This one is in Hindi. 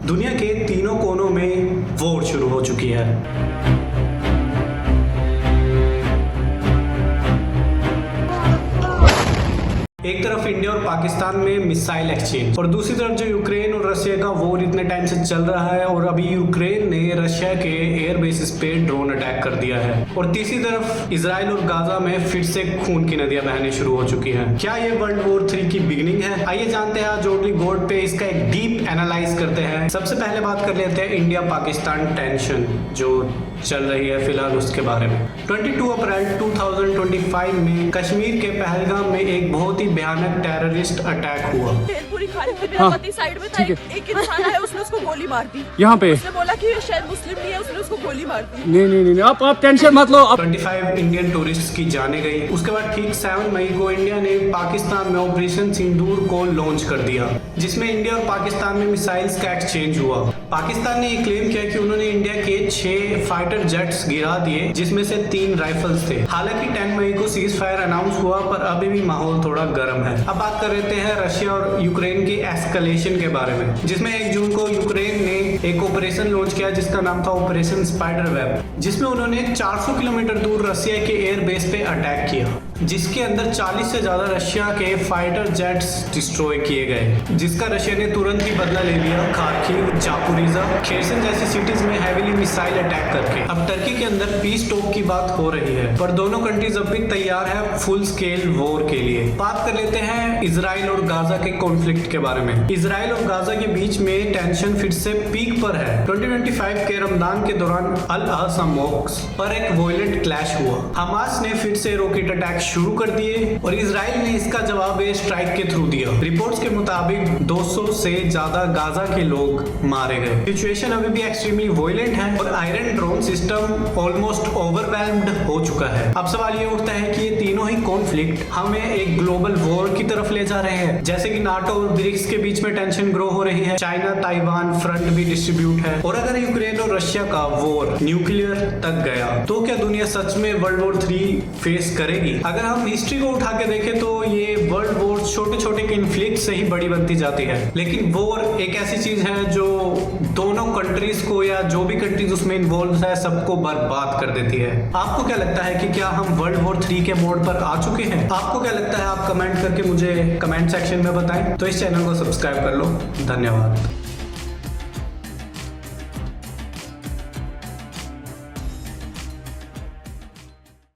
दुनिया के तीनों कोनों में वॉर शुरू हो चुकी है। एक तरफ इंडिया और पाकिस्तान में मिसाइल एक्सचेंज और दूसरी तरफ जो यूक्रेन और रशिया का वॉर इतने टाइम से चल रहा है और अभी यूक्रेन ने रशिया के एयर बेसिस पे ड्रोन अटैक कर दिया है और तीसरी तरफ इजराइल और गाजा में फिर से खून की नदियां बहने शुरू हो चुकी हैं। क्या ये वर्ल्ड वॉर 3 की बिगिनिंग है? आइए जानते हैं आज ओनली गोल्ड पे इसका एक डीप एनालाइज करते हैं। सबसे पहले बात कर लेते हैं इंडिया पाकिस्तान टेंशन जो चल रही है फिलहाल उसके बारे में। 22 अप्रैल 2025 में कश्मीर के पहलगाम में एक बहुत ही भयानक टेररिस्ट अटैक हुआ। पूरी खाली थी, मेरा पति साइड में था, एक इंसान आया, उसने उसको गोली मार दी। यहाँ पे उसने बोला कि शायद मुस्लिम नहीं है, उसने उसको गोली मार दी। नहीं आप टेंशन मत लो। 25 इंडियन टूरिस्ट की जाने गई। उसके बाद ठीक 7 मई को इंडिया ने पाकिस्तान में ऑपरेशन सिंदूर को लॉन्च कर दिया, जिसमें इंडिया और पाकिस्तान में मिसाइल्स का एक्सचेंज हुआ। पाकिस्तान ने ये क्लेम किया कि उन्होंने इंडिया के 6 फाइटर जेट्स गिरा दिए, जिसमें से 3 राइफल्स थे। हालांकि 10 मई को सीज फायर अनाउंस हुआ, पर अभी भी माहौल थोड़ा गर्म है। अब बात कर लेते हैं रशिया और यूक्रेन की एस्केलेशन के बारे में, जिसमें 1 जून को यूक्रेन ने एक ऑपरेशन लॉन्च किया जिसका नाम था ऑपरेशन स्पाइडर वेब, जिसमें उन्होंने 400 किलोमीटर दूर रशिया के एयर बेस पे अटैक किया, जिसके अंदर 40 से ज्यादा रशिया के फाइटर जेट्स डिस्ट्रॉय किए गए, जिसका रशिया ने तुरंत ही बदला ले लिया खार्किव, जापोरिजा, खेरसन जैसी सिटीज में हैवीली मिसाइल अटैक करके। अब टर्की के अंदर पीस टॉक की बात हो रही है, पर दोनों कंट्रीज अब भी तैयार है फुल स्केल वॉर के लिए। बात कर लेते हैं इजराइल और गाजा के कॉन्फ्लिक्ट के बारे में। इजराइल और गाजा के बीच में टेंशन फिर से पीक पर है। 2025 के रमजान के दौरान अल अहसा मॉस्क पर एक वायलेंट क्लैश हुआ। हमास ने फिर से रॉकेट अटैक शुरू कर दिए और इजराइल ने इसका जवाब एयर स्ट्राइक के थ्रू दिया। रिपोर्ट्स के मुताबिक 200 से ज्यादा गाजा के लोग मारे गए। सिचुएशन अभी भी एक्सट्रीमली वायलेंट है और iron drone system almost overwhelmed हो चुका है। अब सवाल ये उठता है कि ये तीनों ही कॉन्फ्लिक्ट हमें एक ग्लोबल वॉर की तरफ ले जा रहे हैं। जैसे कि नाटो और ब्रिक्स के बीच में टेंशन ग्रो हो रही है, चाइना ताइवान फ्रंट भी डिस्ट्रीब्यूट है, और अगर यूक्रेन और रशिया का वॉर न्यूक्लियर तक गया तो क्या दुनिया सच में वर्ल्ड वॉर 3 फेस करेगी? अगर हम हिस्ट्री को उठा के देखें तो ये वर्ल्ड वॉर छोटे छोटे कॉन्फ्लिक्ट से ही बड़ी बनती जाती है, लेकिन वॉर एक ऐसी चीज है जो दोनों कंट्रीज को या जो भी कंट्रीज उसमें इन्वॉल्व है सबको बर्बाद कर देती है। आपको क्या लगता है कि क्या हम वर्ल्ड वॉर 3 के मोड पर आ चुके हैं? आपको क्या लगता है? आप कमेंट करके मुझे कमेंट सेक्शन में बताएं। तो इस चैनल को सब्सक्राइब कर लो। धन्यवाद।